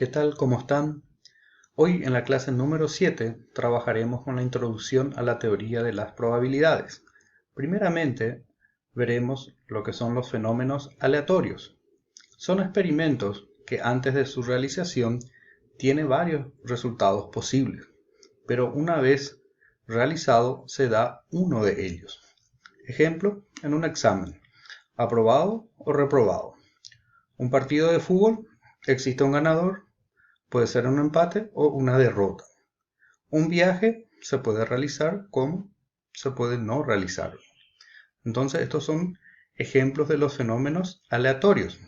¿Qué tal? ¿Cómo están? Hoy en la clase número 7 trabajaremos con la introducción a la teoría de las probabilidades. Primeramente, veremos lo que son los fenómenos aleatorios. Son experimentos que antes de su realización tienen varios resultados posibles, pero una vez realizado se da uno de ellos. Ejemplo, en un examen, aprobado o reprobado. Un partido de fútbol, existe un ganador. Puede ser un empate o una derrota. Un viaje se puede realizar como se puede no realizar. Entonces estos son ejemplos de los fenómenos aleatorios.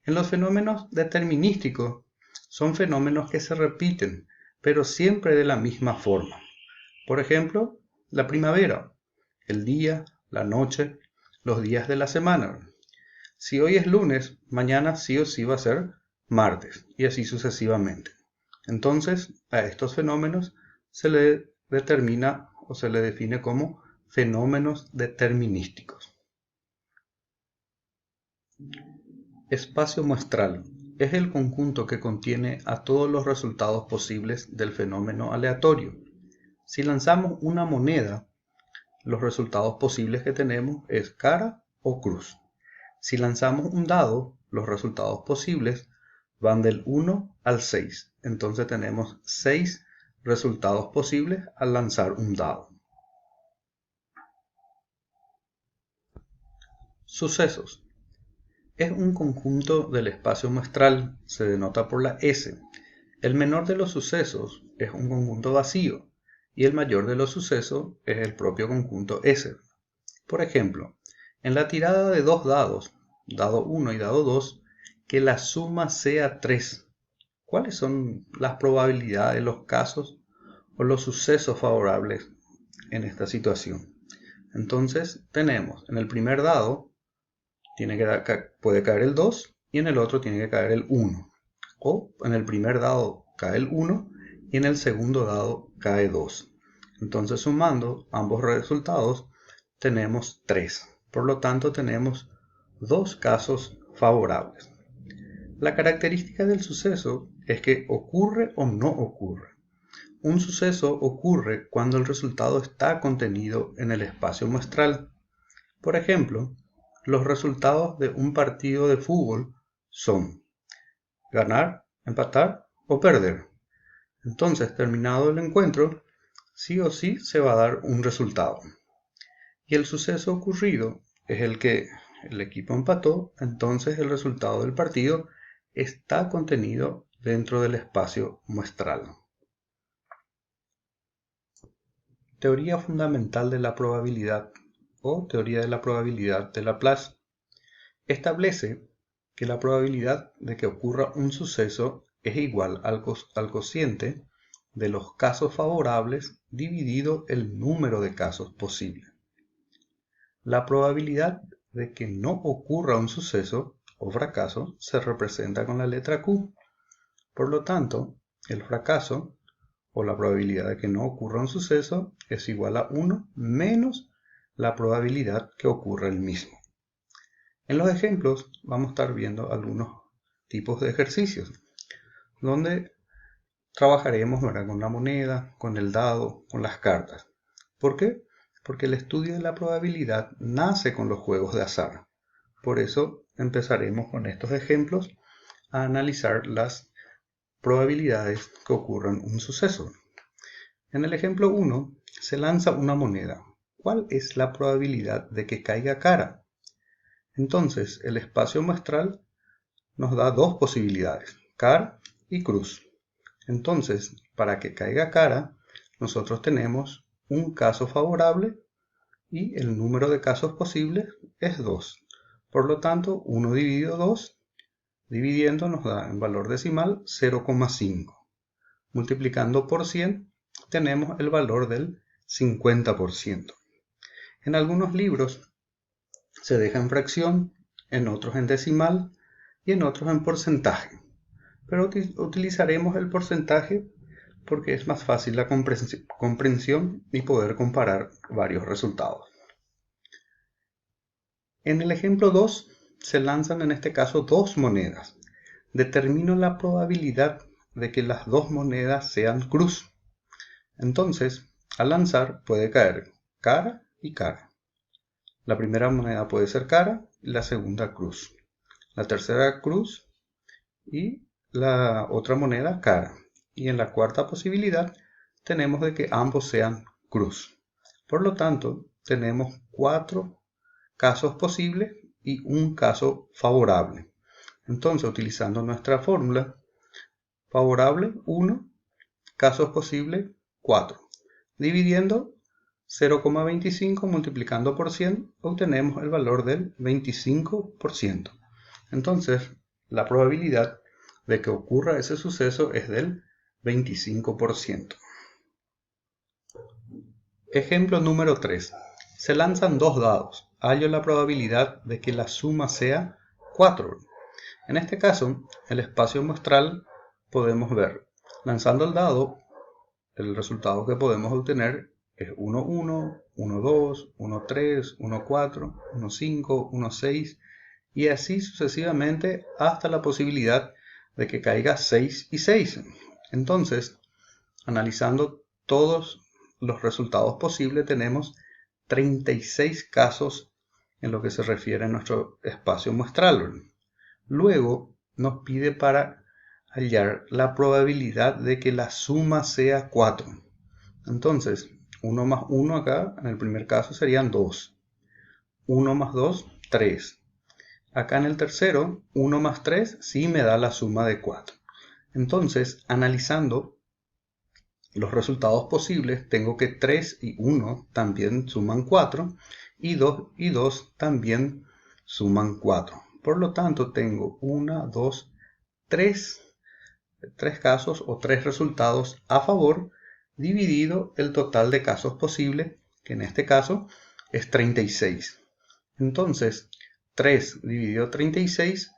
En los fenómenos determinísticos son fenómenos que se repiten, pero siempre de la misma forma. Por ejemplo, la primavera, el día, la noche, los días de la semana. Si hoy es lunes, mañana sí o sí va a ser martes, y así sucesivamente. Entonces, a estos fenómenos se le determina o se le define como fenómenos determinísticos. Espacio muestral es el conjunto que contiene a todos los resultados posibles del fenómeno aleatorio. Si lanzamos una moneda, los resultados posibles que tenemos es cara o cruz. Si lanzamos un dado, los resultados posibles van del 1 al 6. Entonces tenemos 6 resultados posibles al lanzar un dado. Sucesos. Es un conjunto del espacio muestral, se denota por la S. El menor de los sucesos es un conjunto vacío y el mayor de los sucesos es el propio conjunto S. Por ejemplo, en la tirada de dos dados, dado 1 y dado 2, que la suma sea 3. ¿Cuáles son las probabilidades, los casos o los sucesos favorables en esta situación? Entonces tenemos en el primer dado puede caer el 2 y en el otro tiene que caer el 1. O en el primer dado cae el 1 y en el segundo dado cae 2. Entonces sumando ambos resultados tenemos 3. Por lo tanto tenemos dos casos favorables. La característica del suceso es que ocurre o no ocurre. Un suceso ocurre cuando el resultado está contenido en el espacio muestral. Por ejemplo, los resultados de un partido de fútbol son ganar, empatar o perder. Entonces, terminado el encuentro, sí o sí se va a dar un resultado. Y el suceso ocurrido es el que el equipo empató, entonces el resultado del partido está contenido dentro del espacio muestral. Teoría fundamental de la probabilidad o teoría de la probabilidad de Laplace establece que la probabilidad de que ocurra un suceso es igual al cociente de los casos favorables dividido el número de casos posibles. La probabilidad de que no ocurra un suceso o fracaso se representa con la letra Q. Por lo tanto, el fracaso o la probabilidad de que no ocurra un suceso es igual a 1 menos la probabilidad que ocurra el mismo. En los ejemplos vamos a estar viendo algunos tipos de ejercicios donde trabajaremos con la moneda, con el dado, con las cartas. ¿Por qué? Porque el estudio de la probabilidad nace con los juegos de azar. Por eso empezaremos con estos ejemplos a analizar las probabilidades que ocurran un suceso. En el ejemplo 1 se lanza una moneda. ¿Cuál es la probabilidad de que caiga cara? Entonces el espacio muestral nos da dos posibilidades, cara y cruz. Entonces, para que caiga cara, nosotros tenemos un caso favorable y el número de casos posibles es 2. Por lo tanto, 1 dividido 2, dividiendo nos da en valor decimal 0,5. Multiplicando por 100, tenemos el valor del 50%. En algunos libros se deja en fracción, en otros en decimal y en otros en porcentaje. Pero utilizaremos el porcentaje porque es más fácil la comprensión y poder comparar varios resultados. En el ejemplo 2 se lanzan en este caso dos monedas. determino la probabilidad de que las dos monedas sean cruz. Entonces, al lanzar puede caer cara y cara. La primera moneda puede ser cara y la segunda cruz. La tercera cruz y la otra moneda cara. Y en la cuarta posibilidad tenemos de que ambos sean cruz. Por lo tanto, tenemos 4 casos posibles y un caso favorable. Entonces, utilizando nuestra fórmula, favorable 1, casos posibles 4. Dividiendo 0,25 multiplicando por 100, obtenemos el valor del 25%. Entonces, la probabilidad de que ocurra ese suceso es del 25%. Ejemplo número 3. Se lanzan 2 dados. Hallo la probabilidad de que la suma sea 4. En este caso, el espacio muestral podemos ver, lanzando el dado, el resultado que podemos obtener es 1, 1, 1, 2, 1, 3, 1, 4, 1, 5, 1, 6 y así sucesivamente hasta la posibilidad de que caiga 6 y 6. Entonces, analizando todos los resultados posibles, tenemos 36 casos en lo que se refiere a nuestro espacio muestral. Luego nos pide para hallar la probabilidad de que la suma sea 4. Entonces, 1 más 1 acá, en el primer caso serían 2. 1 más 2, 3. Acá en el tercero, 1 más 3 sí me da la suma de 4. Entonces, analizando los resultados posibles, tengo que 3 y 1 también suman 4 y 2 y 2 también suman 4. Por lo tanto, tengo 1, 2, 3 casos o 3 resultados a favor dividido el total de casos posibles, que en este caso es 36. Entonces, 3 dividido 36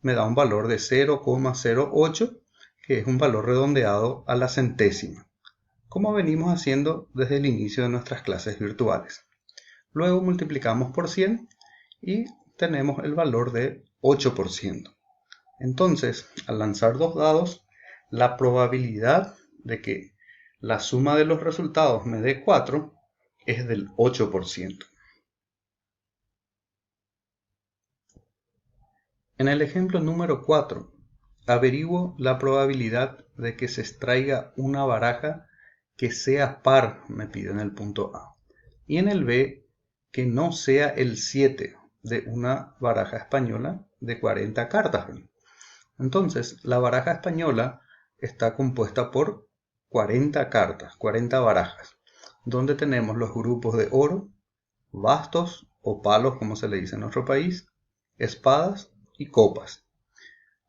me da un valor de 0,08, que es un valor redondeado a la centésima, como venimos haciendo desde el inicio de nuestras clases virtuales. Luego multiplicamos por 100 y tenemos el valor de 8%. Entonces, al lanzar 2 dados, la probabilidad de que la suma de los resultados me dé 4 es del 8%. En el ejemplo número 4, averiguo la probabilidad de que se extraiga una baraja que sea par, me pide en el punto A, y en el B, que no sea el 7 de una baraja española de 40 cartas. Entonces, la baraja española está compuesta por 40 cartas, 40 barajas, donde tenemos los grupos de oro, bastos o palos, como se le dice en nuestro país, espadas y copas.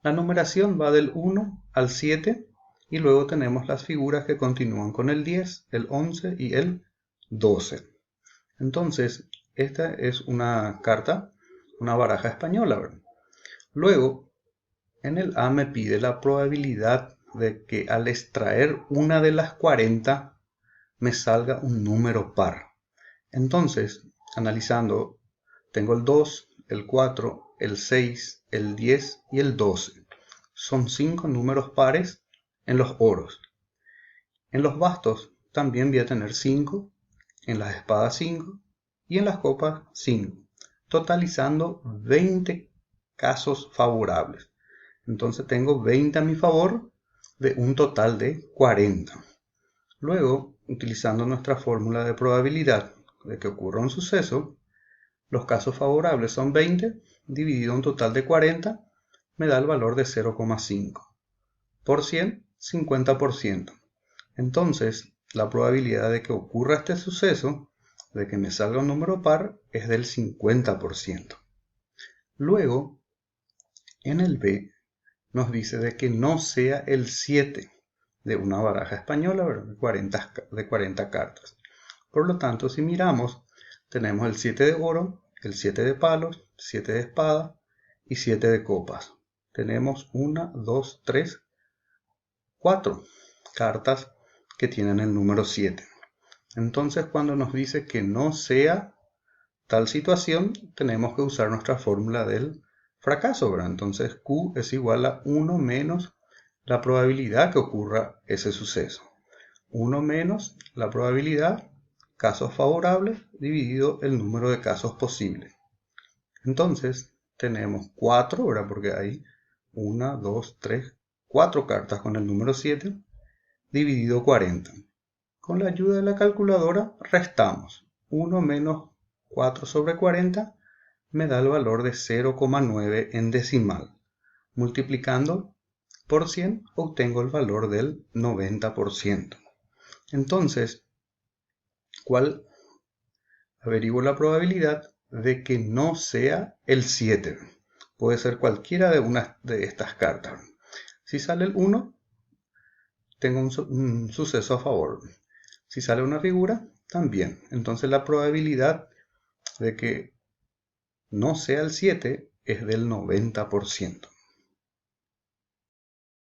La numeración va del 1 al 7 y luego tenemos las figuras que continúan con el 10, el 11 y el 12. Entonces, esta es una carta, una baraja española, ¿verdad? Luego, en el A me pide la probabilidad de que al extraer una de las 40 me salga un número par. Entonces, analizando, tengo el 2, el 4, el 6, el 10 y el 12. Son 5 números pares en los oros. En los bastos también voy a tener 5, en las espadas 5 y en las copas 5, totalizando 20 casos favorables. Entonces tengo 20 a mi favor de un total de 40. Luego, utilizando nuestra fórmula de probabilidad de que ocurra un suceso, los casos favorables son 20 dividido un total de 40, me da el valor de 0,5. Por 100, 50%. Entonces, la probabilidad de que ocurra este suceso, de que me salga un número par, es del 50%. Luego, en el B, nos dice de que no sea el 7 de una baraja española, ¿verdad? de 40 cartas. Por lo tanto, si miramos, tenemos el 7 de oro, el 7 de palos, 7 de espada y 7 de copas. Tenemos 1, 2, 3, 4 cartas que tienen el número 7. Entonces, cuando nos dice que no sea tal situación, tenemos que usar nuestra fórmula del fracaso, ¿verdad? Entonces Q es igual a 1 menos la probabilidad que ocurra ese suceso. 1 menos la probabilidad, casos favorables, dividido el número de casos posibles. Entonces tenemos 4, ¿verdad? Porque hay 1, 2, 3, 4 cartas con el número 7, dividido 40. Con la ayuda de la calculadora restamos. 1 menos 4 sobre 40 me da el valor de 0,9 en decimal. Multiplicando por 100 obtengo el valor del 90%. Entonces, ¿cuál? Averiguo la probabilidad de que no sea el 7. Puede ser cualquiera de una de estas cartas. Si sale el 1, tengo un suceso a favor. Si sale una figura, también. Entonces la probabilidad de que no sea el 7 es del 90%.